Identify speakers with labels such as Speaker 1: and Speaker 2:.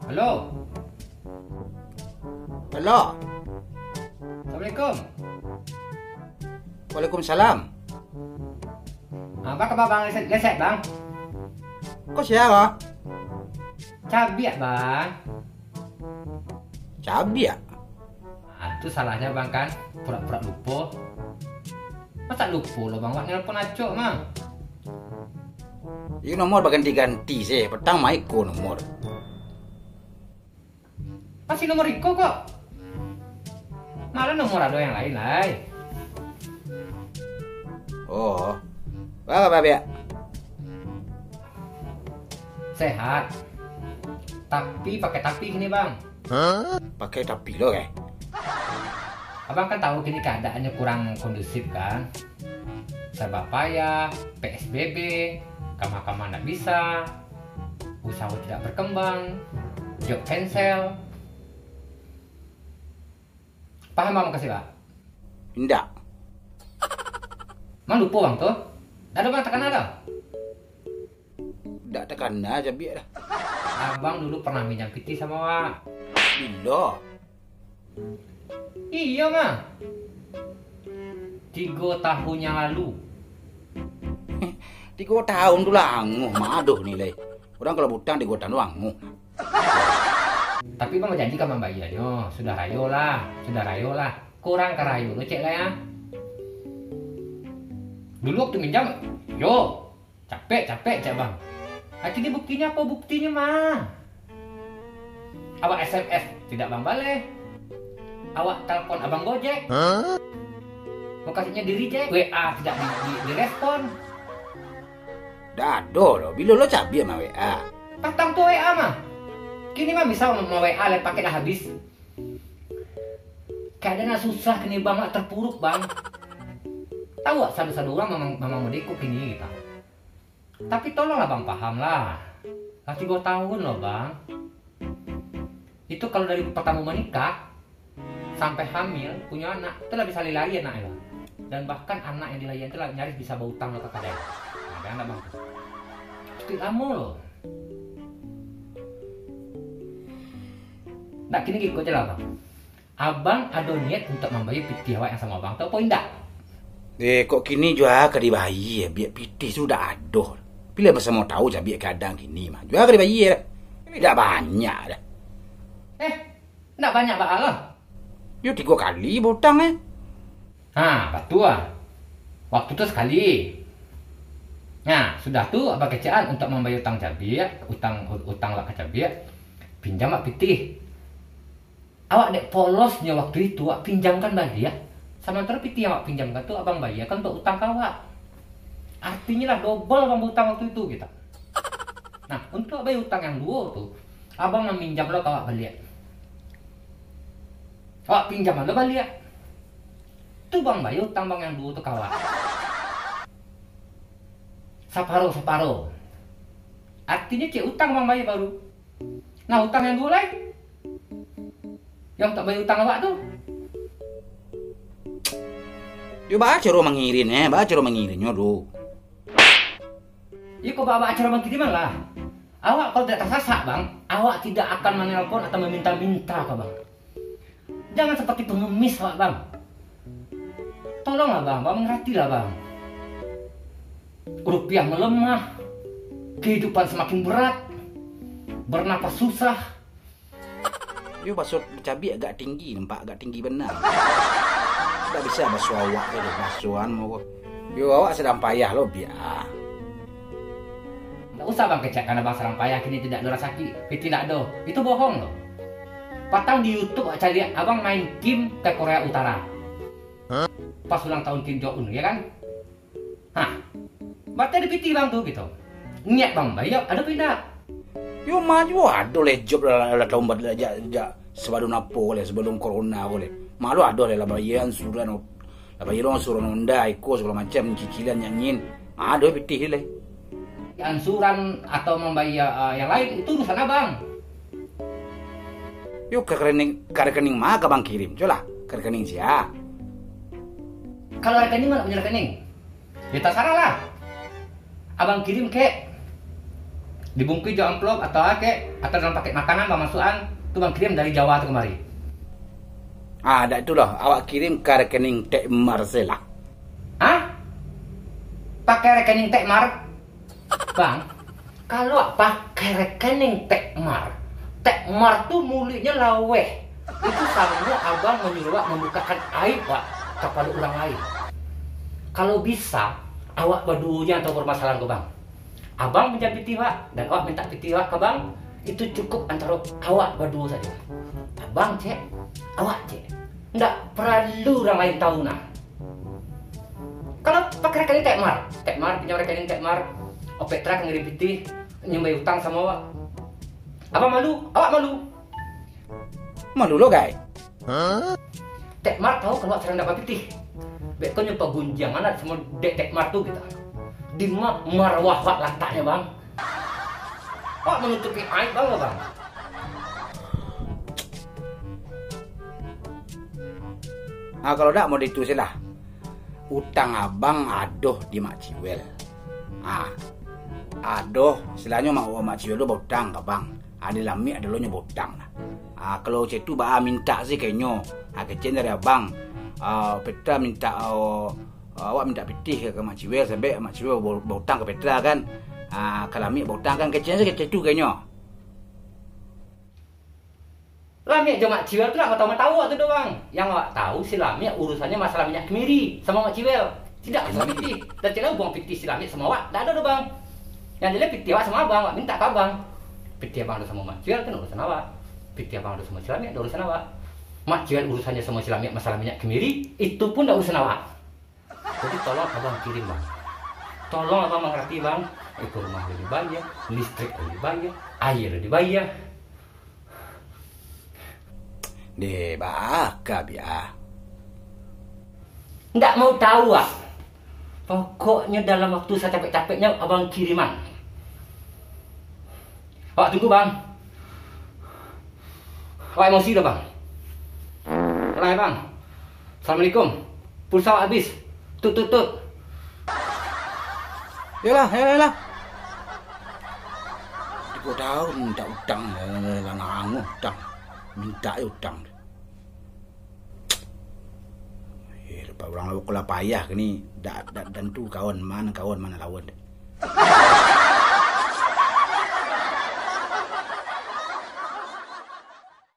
Speaker 1: Halo,
Speaker 2: Halo.
Speaker 1: Assalamualaikum.
Speaker 2: Waalaikumsalam.
Speaker 1: Apa kabar bang? Leset bang?
Speaker 2: Kok siapa?
Speaker 1: Cabai bang.
Speaker 2: Cabi ya?
Speaker 1: Itu salahnya bang kan? Pura-pura lupa. Masa lupa lo bang? Wak nelpon acok mah.
Speaker 2: Ini nomor ganti-ganti sih. Petang maiko nomor.
Speaker 1: Masih nomor Iko kok. Malah nomor ada yang lain lah.
Speaker 2: Oh. Apa ya?
Speaker 1: Sehat. Tapi pakai tapi gini bang.
Speaker 2: Pakai tapi lo kayak.
Speaker 1: Abang kan tahu gini keadaannya kurang kondusif kan. Serba payah, PSBB, kamar-kamar nggak bisa, usaha tidak berkembang, job cancel. Paham bang makasih pak?
Speaker 2: Enggak.
Speaker 1: Mang lupa bang tuh? Ada bang tekan ada?
Speaker 2: Enggak tekan aja biar dah.
Speaker 1: Abang dulu pernah minjam piti sama Wak.
Speaker 2: Bila?
Speaker 1: Iya mah. 3 tahun yang lalu.
Speaker 2: 3 tahun dulu anguh. Maduh nilai. Orang kalau butang 3 tahun anguh.
Speaker 1: Tapi bang janji kan bang bayarnya. Sudah rayo lah. Kurang ke rayo lo cek lah ya. Dulu waktu minjam, yo capek cek bang. Akhirnya buktinya apa? Buktinya mah awak SMS tidak bang balik. Awak telepon abang Gojek, lokasinya di reject. WA tidak direspon.
Speaker 2: Dado lo. Bila lo cabi sama WA.
Speaker 1: Patang tuh WA mah. Kini mah bisa mau WA le pakai dah habis. Keadaan susah kini bang, terpuruk bang. Tahu gak satu-satu orang memang mau dekuk kini kita. Tapi tolonglah bang paham lah. Lah 3 tahun loh bang. Itu kalau dari pertama menikah sampai hamil punya anak itu lah bisa lari anaknya bang. Dan bahkan anak yang dilahirkan itu lah nyaris bisa berutang lo ke kadang. Nah, bayang bang. Itu lama loh. Nah kini gitu aja lah bang. Abang ada niat untuk membayar piti awak yang sama bang. Tahu poin tak?
Speaker 2: Kok kini juga ke bayi ya. Biar piti sudah ada. Bila masa mau tahu je biar keadaan kini mah. Juga ke bayi ya. Tidak banyak dah.
Speaker 1: Tidak banyak bang lah.
Speaker 2: Yo 3 kali butang
Speaker 1: Betul ah. Waktu itu sekali. Nah, sudah tuh abang kecaan untuk membayar utang cabai, utang lah ke cabai, pinjam mak pitih. Awak dek polosnya waktu itu, awak pinjamkan balik ya. Sementara pitih yang awak pinjamkan tuh abang bayar kan untuk utang kawak. Artinya lah double abang utang waktu itu kita. Nah, untuk bayar utang yang 2 tuh, abang meminjam lo kawak balik. Awak pinjam lo balik. Tuh bang bayar utang bang yang 2 tuh kawak. Separuh. Artinya cek utang bang bayar baru. Nah utang yang 2 lain. Yang tak bayar utang awak tuh.
Speaker 2: Yo baca orang mengirin baca orang mengirinnya dulu.
Speaker 1: Ya kau bawa acara bang kiriman lah. Awak kalau tidak tersasak bang, awak tidak akan menelpon atau meminta-minta ke bang. Jangan seperti pengemis awak bang. Tolonglah bang mengerti lah bang. Rupiah melemah, kehidupan semakin berat, bernapas susah.
Speaker 2: Yo basut cabai agak tinggi, nampak agak tinggi benar. Tak bisa basuh awak tu, basuhan mau. Yo awak sedang payah lo biar.
Speaker 1: Tak usah bang kecek karena bang serang payah kini tidak ada rasa sakit, tidak ada. Itu bohong loh. Patang di YouTube cari lihat abang main game ke Korea Utara. Pas ulang tahun Kim Jong Un ya kan? Berarti ada piti bang tuh gitu. Niat bang bayar ada pindah.
Speaker 2: Yo maju ada le job lah tahun aja sebelum apa boleh sebelum corona boleh. Malu ada lah bayaran suran lah bayaran suran Honda Iko segala macam cicilan nyanyin. Ada piti le.
Speaker 1: Ansuran atau membayar yang lain itu urusan abang.
Speaker 2: Yo ke rekening mah ke bang kirim. Coba ke rekening sia.
Speaker 1: Kalau rekening mana punya rekening? Ya terserah lah. Abang kirim ke dibungkus di amplop atau dalam paket makanan bang masukan tuh bang kirim dari Jawa tuh kemari.
Speaker 2: Ada itulah, awak kirim ke rekening Tek Marcela.
Speaker 1: Hah? Pakai rekening Tekmar? Bang, kalau pakai rekening Tekmar tuh mulutnya laweh. Itu sama abang menyuruh membukakan aib Pak kepada orang lain. Kalau bisa, awak berduanya atau permasalahan ke bang. Abang minta piti Pak, dan awak minta piti Pak ke bang. Itu cukup antara awak berdua saja. Abang cek, awak cek. Nggak perlu orang lain tahu nah. Kalau pakai rekening Tekmar pinjam rekening Tekmar, Petra ngirim piti, nyembah utang sama awak. Abang malu, awak malu.
Speaker 2: Malu lo guys.
Speaker 1: Tekmar tahu kalau sering dapat piti. Bek kau nyempa gunjang anak sama Tekmar tuh kita. Di marwah wak letaknya bang. Awak menutupi aib bang.
Speaker 2: Nah, kalau tak mau ditulis lah. Utang abang adoh di Mak Ciwel. Adoh, istilahnya Mak Ciwel tu berutang ke bang. Ada lami ada lo nya berutang lah. Kalau cetu bah minta sih kayaknya. Kecil dari abang. Petra minta awak minta pitih ke Mak Ciwel sampai Mak Ciwel berutang ke Petra kan. Kalau lami berutang kan kecil sih cetu kayaknya.
Speaker 1: Lami aja Mak Ciwel tuh nggak tahu tuh doang. Yang nggak tahu si Lami urusannya masalah minyak kemiri sama Mak Ciwel. Tidak sama piti. Dan cina buang piti si Lami sama Wak. Tidak ada bang. Yang jelas piti Wak sama abang. Wak minta ke abang. Piti abang ada sama Mak Ciwel kan urusan awak. Piti abang ada sama si Lami ada urusan awak. Mak Ciwel urusannya sama si Lami masalah minyak kemiri itu pun tidak urusan awak. Jadi tolong abang kirim bang. Tolong abang mengerti bang. Itu rumah lebih bayar, listrik lebih bayar, air lebih bayar.
Speaker 2: Deh, baka biar.
Speaker 1: Nggak mau tahu ah. Pokoknya dalam waktu saya capek-capeknya abang kiriman. Awak tunggu bang. Awak emosi dah bang. Mulai bang. Assalamualaikum. Pulsa awak habis. Tut.
Speaker 2: Yalah. 3 tahun minta utang lah ngangu utang. Minta utang. Lepas orang lawan kalau payah ke ni dan tu kawan mana lawan.